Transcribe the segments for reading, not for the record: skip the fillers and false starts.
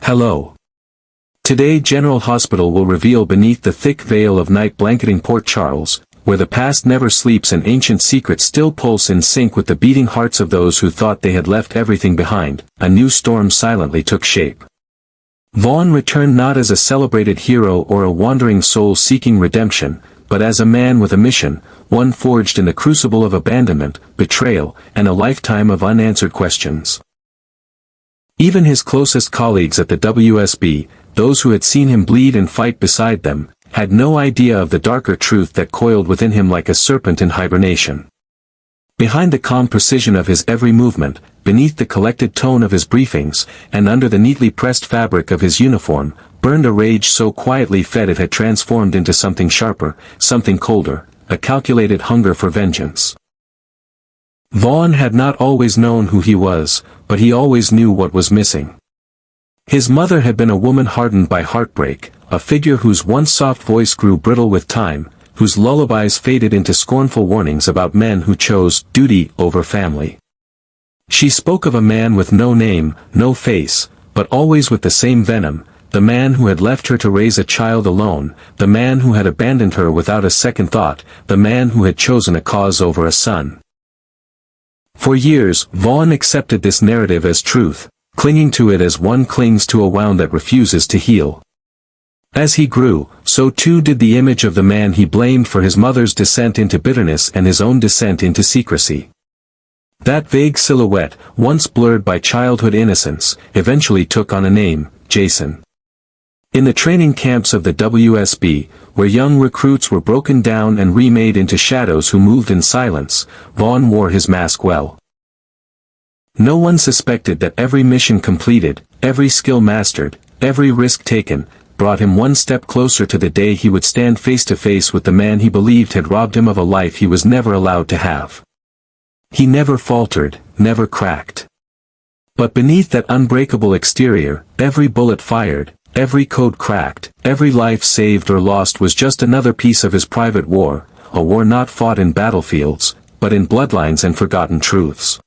Hello. Today General Hospital will reveal beneath the thick veil of night blanketing Port Charles, where the past never sleeps and ancient secrets still pulse in sync with the beating hearts of those who thought they had left everything behind, a new storm silently took shape. Vaughn returned not as a celebrated hero or a wandering soul seeking redemption, but as a man with a mission, one forged in the crucible of abandonment, betrayal, and a lifetime of unanswered questions. Even his closest colleagues at the WSB, those who had seen him bleed and fight beside them, had no idea of the darker truth that coiled within him like a serpent in hibernation. Behind the calm precision of his every movement, beneath the collected tone of his briefings, and under the neatly pressed fabric of his uniform, burned a rage so quietly fed it had transformed into something sharper, something colder, a calculated hunger for vengeance. Vaughn had not always known who he was, but he always knew what was missing. His mother had been a woman hardened by heartbreak, a figure whose once soft voice grew brittle with time, whose lullabies faded into scornful warnings about men who chose duty over family. She spoke of a man with no name, no face, but always with the same venom, the man who had left her to raise a child alone, the man who had abandoned her without a second thought, the man who had chosen a cause over a son. For years, Vaughn accepted this narrative as truth, clinging to it as one clings to a wound that refuses to heal. As he grew, so too did the image of the man he blamed for his mother's descent into bitterness and his own descent into secrecy. That vague silhouette, once blurred by childhood innocence, eventually took on a name, Jason. In the training camps of the WSB, where young recruits were broken down and remade into shadows who moved in silence, Vaughn wore his mask well. No one suspected that every mission completed, every skill mastered, every risk taken, brought him one step closer to the day he would stand face to face with the man he believed had robbed him of a life he was never allowed to have. He never faltered, never cracked. But beneath that unbreakable exterior, every bullet fired, every code cracked, every life saved or lost was just another piece of his private war, a war not fought in battlefields, but in bloodlines and forgotten truths.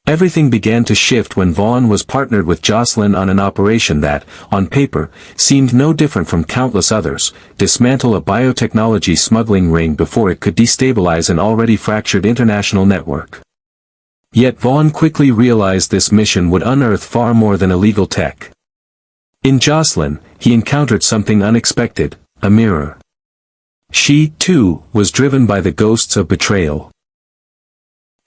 Everything began to shift when Vaughn was partnered with Jocelyn on an operation that, on paper, seemed no different from countless others, dismantle a biotechnology smuggling ring before it could destabilize an already fractured international network. Yet Vaughn quickly realized this mission would unearth far more than illegal tech. In Jocelyn, he encountered something unexpected, a mirror. She, too, was driven by the ghosts of betrayal.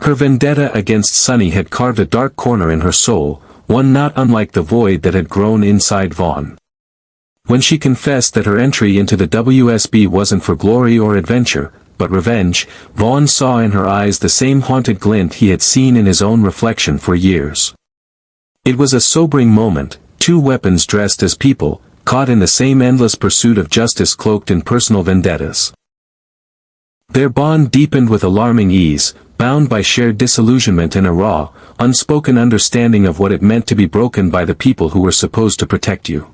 Her vendetta against Sonny had carved a dark corner in her soul, one not unlike the void that had grown inside Vaughn. When she confessed that her entry into the WSB wasn't for glory or adventure, but revenge, Vaughn saw in her eyes the same haunted glint he had seen in his own reflection for years. It was a sobering moment, two weapons dressed as people, caught in the same endless pursuit of justice cloaked in personal vendettas. Their bond deepened with alarming ease, bound by shared disillusionment and a raw, unspoken understanding of what it meant to be broken by the people who were supposed to protect you.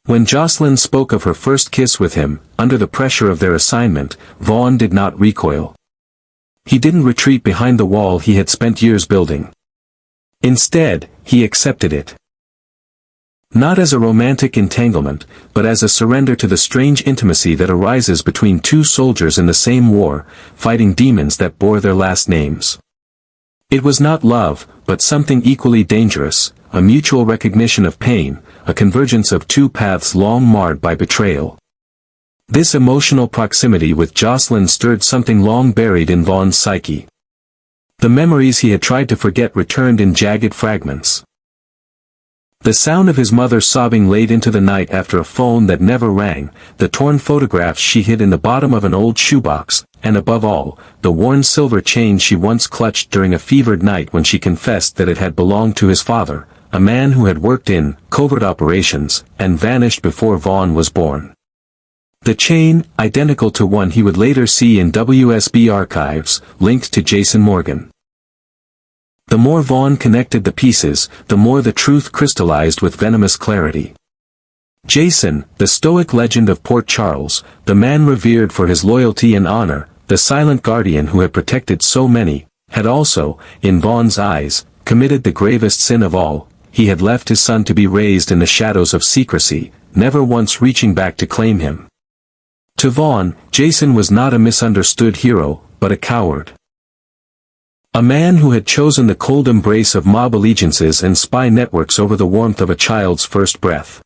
When Jocelyn spoke of her first kiss with him, under the pressure of their assignment, Vaughn did not recoil. He didn't retreat behind the wall he had spent years building. Instead, he accepted it. Not as a romantic entanglement, but as a surrender to the strange intimacy that arises between two soldiers in the same war, fighting demons that bore their last names. It was not love, but something equally dangerous, a mutual recognition of pain, a convergence of two paths long marred by betrayal. This emotional proximity with Jocelyn stirred something long buried in Vaughn's psyche. The memories he had tried to forget returned in jagged fragments. The sound of his mother sobbing late into the night after a phone that never rang, the torn photographs she hid in the bottom of an old shoebox, and above all, the worn silver chain she once clutched during a fevered night when she confessed that it had belonged to his father, a man who had worked in covert operations, and vanished before Vaughn was born. The chain, identical to one he would later see in WSB archives, linked to Jason Morgan. The more Vaughn connected the pieces, the more the truth crystallized with venomous clarity. Jason, the stoic legend of Port Charles, the man revered for his loyalty and honor, the silent guardian who had protected so many, had also, in Vaughn's eyes, committed the gravest sin of all. he had left his son to be raised in the shadows of secrecy, never once reaching back to claim him. To Vaughn, Jason was not a misunderstood hero, but a coward. A man who had chosen the cold embrace of mob allegiances and spy networks over the warmth of a child's first breath.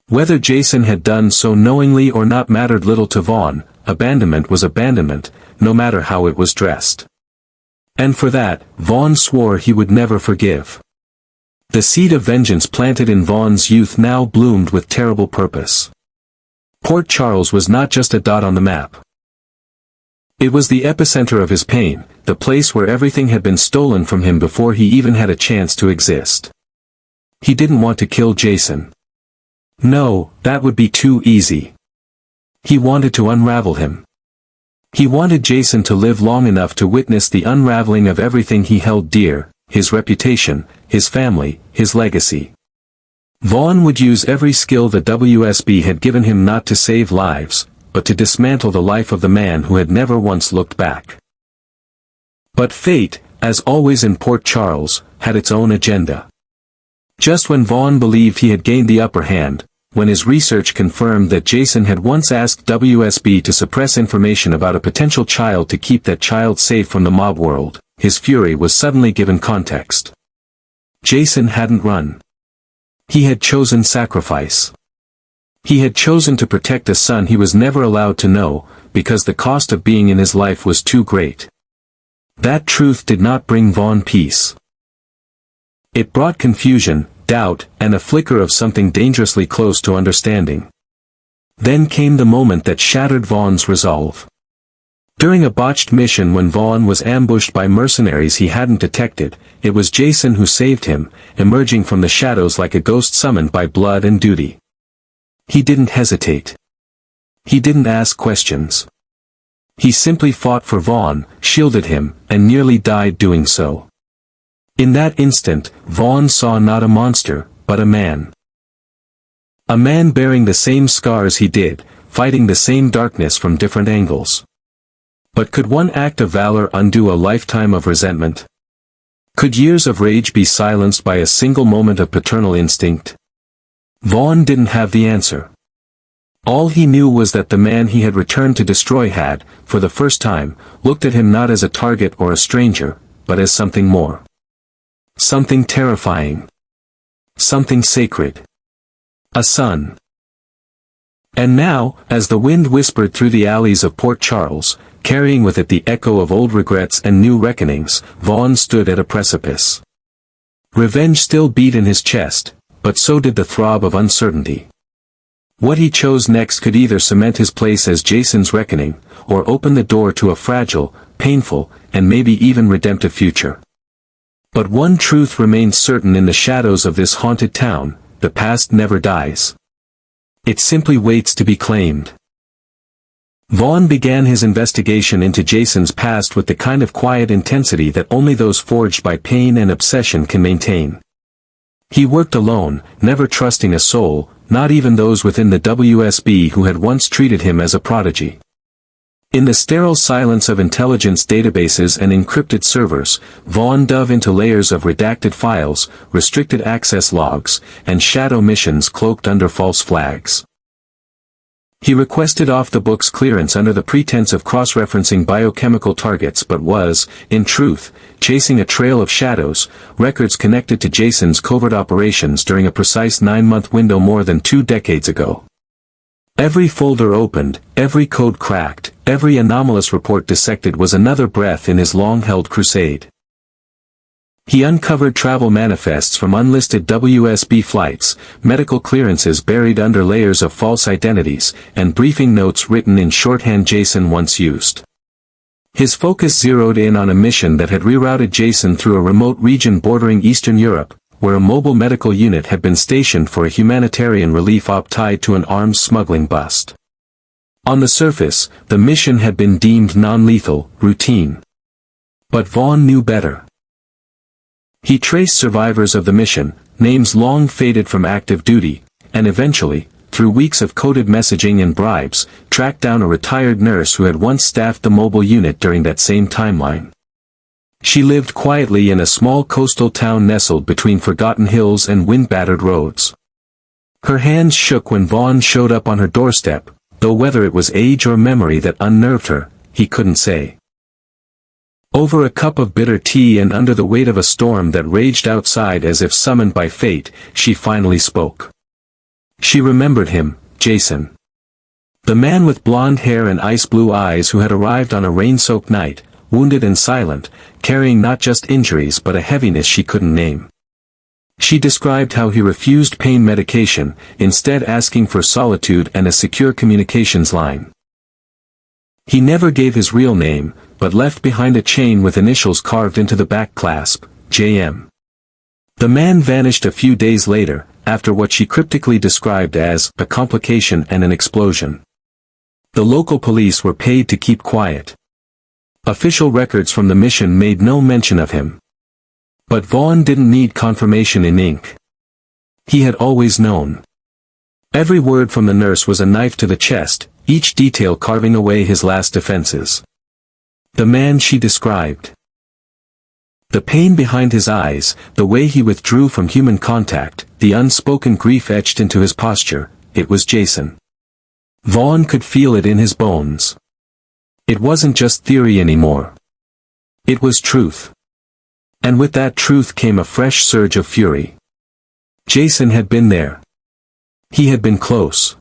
Whether Jason had done so knowingly or not mattered little to Vaughn. Abandonment was abandonment, no matter how it was dressed. And for that, Vaughn swore he would never forgive. The seed of vengeance planted in Vaughn's youth now bloomed with terrible purpose. Port Charles was not just a dot on the map. It was the epicenter of his pain, the place where everything had been stolen from him before he even had a chance to exist. He didn't want to kill Jason. No, that would be too easy. He wanted to unravel him. He wanted Jason to live long enough to witness the unraveling of everything he held dear, his reputation, his family, his legacy. Vaughn would use every skill the WSB had given him not to save lives, but to dismantle the life of the man who had never once looked back. But fate, as always in Port Charles, had its own agenda. Just when Vaughn believed he had gained the upper hand, when his research confirmed that Jason had once asked WSB to suppress information about a potential child to keep that child safe from the mob world, his fury was suddenly given context. Jason hadn't run. He had chosen sacrifice. He had chosen to protect a son he was never allowed to know, because the cost of being in his life was too great. That truth did not bring Vaughn peace. It brought confusion, doubt, and a flicker of something dangerously close to understanding. Then came the moment that shattered Vaughn's resolve. During a botched mission when Vaughn was ambushed by mercenaries he hadn't detected, it was Jason who saved him, emerging from the shadows like a ghost summoned by blood and duty. He didn't hesitate. He didn't ask questions. He simply fought for Vaughn, shielded him, and nearly died doing so. In that instant, Vaughn saw not a monster, but a man. A man bearing the same scars he did, fighting the same darkness from different angles. But could one act of valor undo a lifetime of resentment? Could years of rage be silenced by a single moment of paternal instinct? Vaughn didn't have the answer. All he knew was that the man he had returned to destroy had, for the first time, looked at him not as a target or a stranger, but as something more. Something terrifying. Something sacred. A son. And now, as the wind whispered through the alleys of Port Charles, carrying with it the echo of old regrets and new reckonings, Vaughn stood at a precipice. Revenge still beat in his chest, but so did the throb of uncertainty. What he chose next could either cement his place as Jason's reckoning, or open the door to a fragile, painful, and maybe even redemptive future. But one truth remained certain in the shadows of this haunted town: the past never dies. It simply waits to be claimed. Vaughn began his investigation into Jason's past with the kind of quiet intensity that only those forged by pain and obsession can maintain. He worked alone, never trusting a soul, not even those within the WSB who had once treated him as a prodigy. In the sterile silence of intelligence databases and encrypted servers, Vaughn dove into layers of redacted files, restricted access logs, and shadow missions cloaked under false flags. He requested off-the-books clearance under the pretense of cross-referencing biochemical targets but was, in truth, chasing a trail of shadows, records connected to Jason's covert operations during a precise 9-month window more than 2 decades ago. Every folder opened, every code cracked, every anomalous report dissected was another breath in his long-held crusade. He uncovered travel manifests from unlisted WSB flights, medical clearances buried under layers of false identities, and briefing notes written in shorthand Jason once used. His focus zeroed in on a mission that had rerouted Jason through a remote region bordering Eastern Europe, where a mobile medical unit had been stationed for a humanitarian relief op tied to an arms smuggling bust. On the surface, the mission had been deemed non-lethal, routine. But Vaughn knew better. He traced survivors of the mission, names long faded from active duty, and eventually, through weeks of coded messaging and bribes, tracked down a retired nurse who had once staffed the mobile unit during that same timeline. She lived quietly in a small coastal town nestled between forgotten hills and wind-battered roads. Her hands shook when Vaughn showed up on her doorstep, though whether it was age or memory that unnerved her, he couldn't say. Over a cup of bitter tea and under the weight of a storm that raged outside as if summoned by fate, she finally spoke. She remembered him, Jason. The man with blonde hair and ice-blue eyes who had arrived on a rain-soaked night, wounded and silent, carrying not just injuries but a heaviness she couldn't name. She described how he refused pain medication, instead asking for solitude and a secure communications line. He never gave his real name, but left behind a chain with initials carved into the back clasp, JM. The man vanished a few days later, after what she cryptically described as a complication and an explosion. The local police were paid to keep quiet. Official records from the mission made no mention of him. But Vaughn didn't need confirmation in ink. He had always known. Every word from the nurse was a knife to the chest, each detail carving away his last defenses. The man she described. The pain behind his eyes, the way he withdrew from human contact, the unspoken grief etched into his posture, it was Jason. Vaughn could feel it in his bones. It wasn't just theory anymore. It was truth. And with that truth came a fresh surge of fury. Jason had been there. He had been close.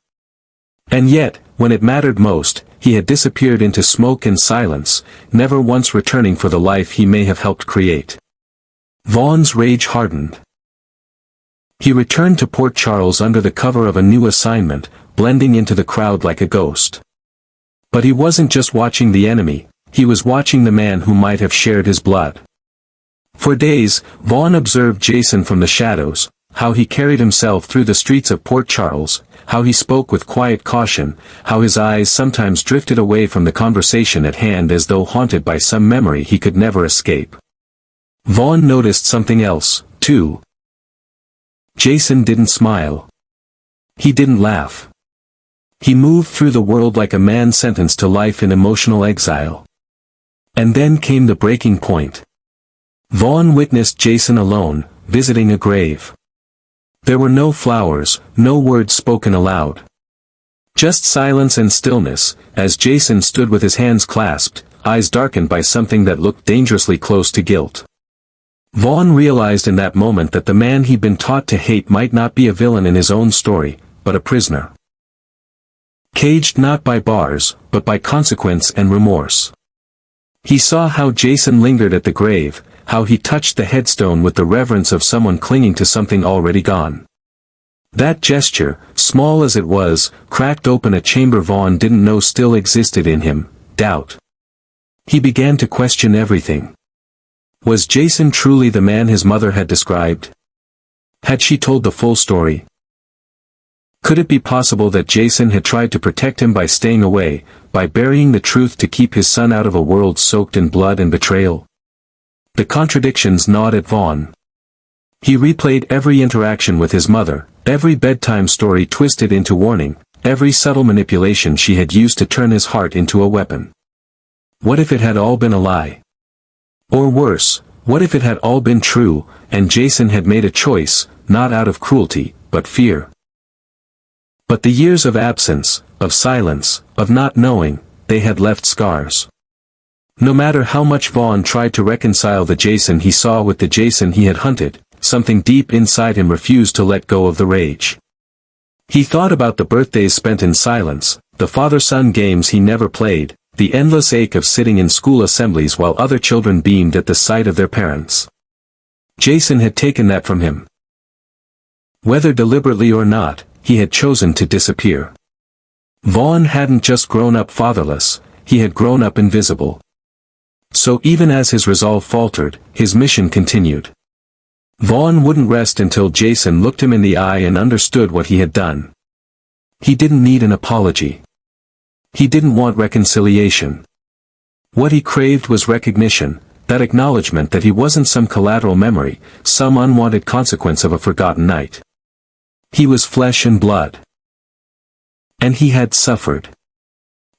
And yet, when it mattered most, he had disappeared into smoke and silence, never once returning for the life he may have helped create. Vaughn's rage hardened. He returned to Port Charles under the cover of a new assignment, blending into the crowd like a ghost. But he wasn't just watching the enemy, he was watching the man who might have shared his blood. For days, Vaughn observed Jason from the shadows, how he carried himself through the streets of Port Charles, how he spoke with quiet caution, how his eyes sometimes drifted away from the conversation at hand as though haunted by some memory he could never escape. Vaughn noticed something else, too. Jason didn't smile. He didn't laugh. He moved through the world like a man sentenced to life in emotional exile. And then came the breaking point. Vaughn witnessed Jason alone, visiting a grave. There were no flowers, no words spoken aloud. Just silence and stillness, as Jason stood with his hands clasped, eyes darkened by something that looked dangerously close to guilt. Vaughn realized in that moment that the man he'd been taught to hate might not be a villain in his own story, but a prisoner. Caged not by bars, but by consequence and remorse. He saw how Jason lingered at the grave, how he touched the headstone with the reverence of someone clinging to something already gone. That gesture, small as it was, cracked open a chamber Vaughn didn't know still existed in him, doubt. He began to question everything. Was Jason truly the man his mother had described? Had she told the full story? Could it be possible that Jason had tried to protect him by staying away, by burying the truth to keep his son out of a world soaked in blood and betrayal? The contradictions gnawed at Vaughn. He replayed every interaction with his mother, every bedtime story twisted into warning, every subtle manipulation she had used to turn his heart into a weapon. What if it had all been a lie? Or worse, what if it had all been true, and Jason had made a choice, not out of cruelty, but fear? But the years of absence, of silence, of not knowing, they had left scars. No matter how much Vaughn tried to reconcile the Jason he saw with the Jason he had hunted, something deep inside him refused to let go of the rage. He thought about the birthdays spent in silence, the father-son games he never played, the endless ache of sitting in school assemblies while other children beamed at the sight of their parents. Jason had taken that from him. Whether deliberately or not, he had chosen to disappear. Vaughn hadn't just grown up fatherless, he had grown up invisible. So even as his resolve faltered, his mission continued. Vaughn wouldn't rest until Jason looked him in the eye and understood what he had done. He didn't need an apology. He didn't want reconciliation. What he craved was recognition, that acknowledgement that he wasn't some collateral memory, some unwanted consequence of a forgotten night. He was flesh and blood. And he had suffered.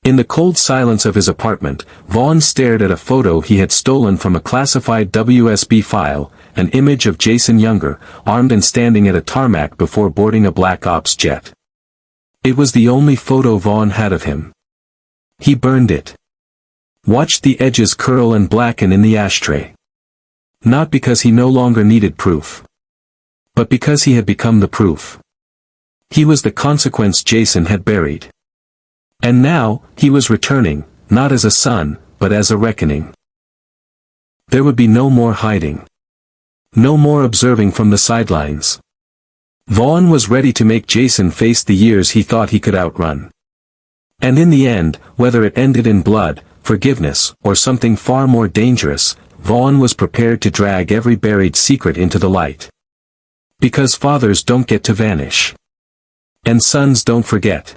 In the cold silence of his apartment, Vaughn stared at a photo he had stolen from a classified WSB file, an image of Jason Younger, armed and standing at a tarmac before boarding a Black Ops jet. It was the only photo Vaughn had of him. He burned it. Watched the edges curl and blacken in the ashtray. Not because he no longer needed proof, but because he had become the proof. He was the consequence Jason had buried. And now, he was returning, not as a son, but as a reckoning. There would be no more hiding. No more observing from the sidelines. Vaughn was ready to make Jason face the years he thought he could outrun. And in the end, whether it ended in blood, forgiveness, or something far more dangerous, Vaughn was prepared to drag every buried secret into the light. Because fathers don't get to vanish. And sons don't forget.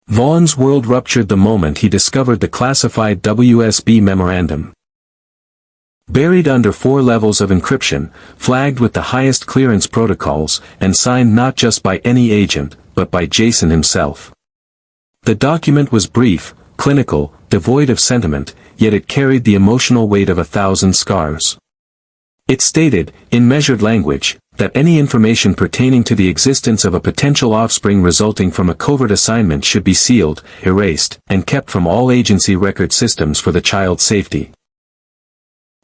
Vaughn's world ruptured the moment he discovered the classified WSB memorandum. Buried under 4 levels of encryption, flagged with the highest clearance protocols, and signed not just by any agent, but by Jason himself. The document was brief, clinical, devoid of sentiment, yet it carried the emotional weight of 1,000 scars. It stated, in measured language, that any information pertaining to the existence of a potential offspring resulting from a covert assignment should be sealed, erased, and kept from all agency record systems for the child's safety.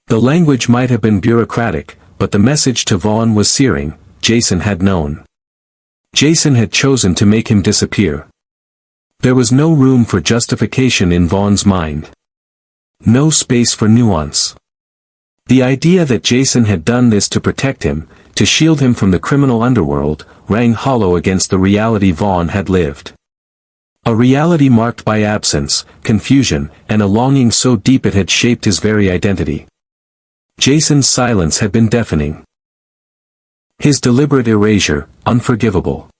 The language might have been bureaucratic, but the message to Vaughn was searing. Jason had known. Jason had chosen to make him disappear. There was no room for justification in Vaughn's mind. No space for nuance. The idea that Jason had done this to protect him, to shield him from the criminal underworld, rang hollow against the reality Vaughn had lived. A reality marked by absence, confusion, and a longing so deep it had shaped his very identity. Jason's silence had been deafening. His deliberate erasure, unforgivable.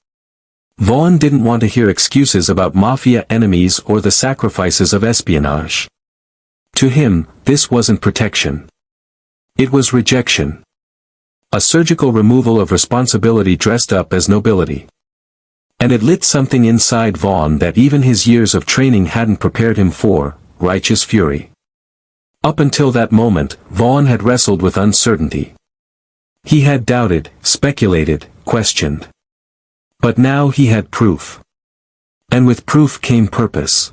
Vaughn didn't want to hear excuses about mafia enemies or the sacrifices of espionage. To him, this wasn't protection. It was rejection. A surgical removal of responsibility dressed up as nobility. And it lit something inside Vaughn that even his years of training hadn't prepared him for: righteous fury. Up until that moment, Vaughn had wrestled with uncertainty. He had doubted, speculated, questioned. But now he had proof. And with proof came purpose.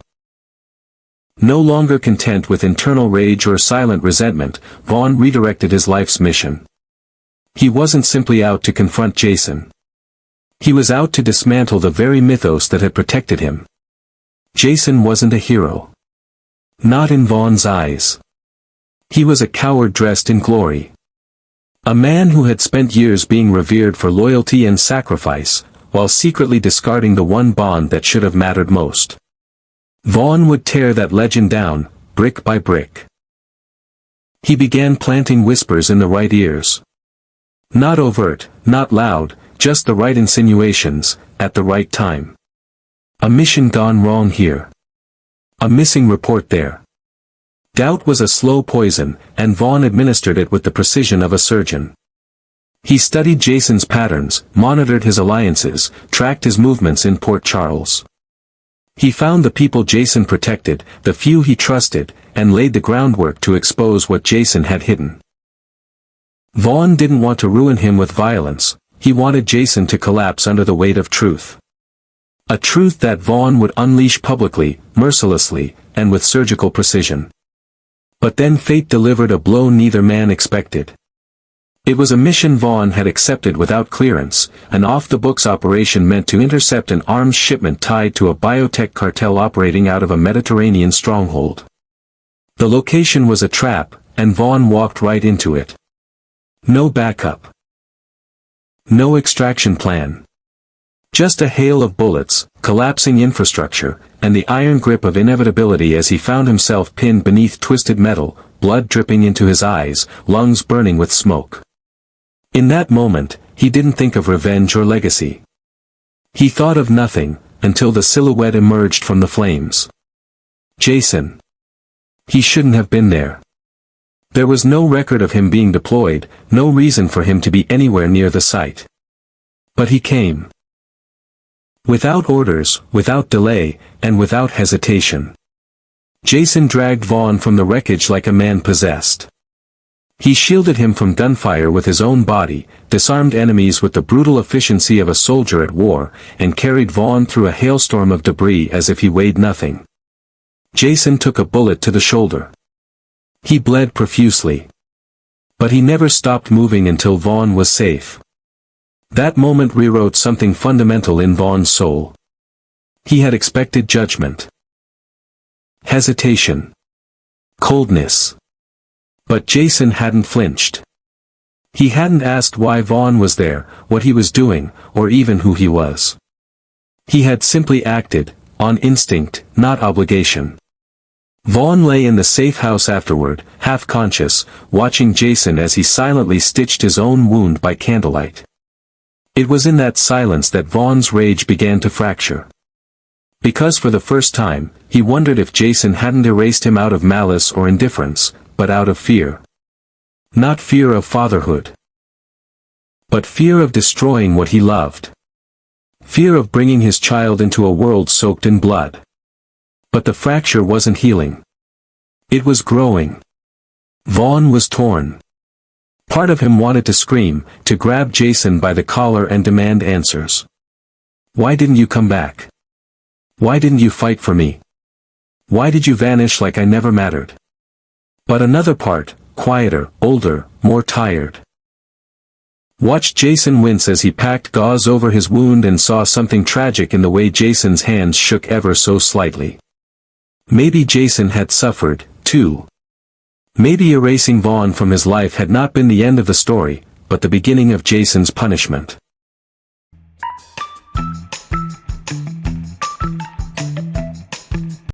No longer content with internal rage or silent resentment, Vaughn redirected his life's mission. He wasn't simply out to confront Jason. He was out to dismantle the very mythos that had protected him. Jason wasn't a hero. Not in Vaughn's eyes. He was a coward dressed in glory. A man who had spent years being revered for loyalty and sacrifice, while secretly discarding the one bond that should have mattered most. Vaughn would tear that legend down, brick by brick. He began planting whispers in the right ears. Not overt, not loud, just the right insinuations, at the right time. A mission gone wrong here. A missing report there. Doubt was a slow poison, and Vaughn administered it with the precision of a surgeon. He studied Jason's patterns, monitored his alliances, tracked his movements in Port Charles. He found the people Jason protected, the few he trusted, and laid the groundwork to expose what Jason had hidden. Vaughn didn't want to ruin him with violence, he wanted Jason to collapse under the weight of truth. A truth that Vaughn would unleash publicly, mercilessly, and with surgical precision. But then fate delivered a blow neither man expected. It was a mission Vaughn had accepted without clearance, an off-the-books operation meant to intercept an arms shipment tied to a biotech cartel operating out of a Mediterranean stronghold. The location was a trap, and Vaughn walked right into it. No backup. No extraction plan. Just a hail of bullets, collapsing infrastructure, and the iron grip of inevitability as he found himself pinned beneath twisted metal, blood dripping into his eyes, lungs burning with smoke. In that moment, he didn't think of revenge or legacy. He thought of nothing, until the silhouette emerged from the flames. Jason. He shouldn't have been there. There was no record of him being deployed, no reason for him to be anywhere near the site. But he came. Without orders, without delay, and without hesitation. Jason dragged Vaughn from the wreckage like a man possessed. He shielded him from gunfire with his own body, disarmed enemies with the brutal efficiency of a soldier at war, and carried Vaughn through a hailstorm of debris as if he weighed nothing. Jason took a bullet to the shoulder. He bled profusely. But he never stopped moving until Vaughn was safe. That moment rewrote something fundamental in Vaughn's soul. He had expected judgment. Hesitation. Coldness. But Jason hadn't flinched. He hadn't asked why Vaughn was there, what he was doing, or even who he was. He had simply acted, on instinct, not obligation. Vaughn lay in the safe house afterward, half-conscious, watching Jason as he silently stitched his own wound by candlelight. It was in that silence that Vaughn's rage began to fracture. Because for the first time, he wondered if Jason hadn't erased him out of malice or indifference, but out of fear. Not fear of fatherhood. But fear of destroying what he loved. Fear of bringing his child into a world soaked in blood. But the fracture wasn't healing. It was growing. Vaughn was torn. Part of him wanted to scream, to grab Jason by the collar and demand answers. Why didn't you come back? Why didn't you fight for me? Why did you vanish like I never mattered? But another part, quieter, older, more tired, watched Jason wince as he packed gauze over his wound and saw something tragic in the way Jason's hands shook ever so slightly. Maybe Jason had suffered, too. Maybe erasing Vaughn from his life had not been the end of the story, but the beginning of Jason's punishment.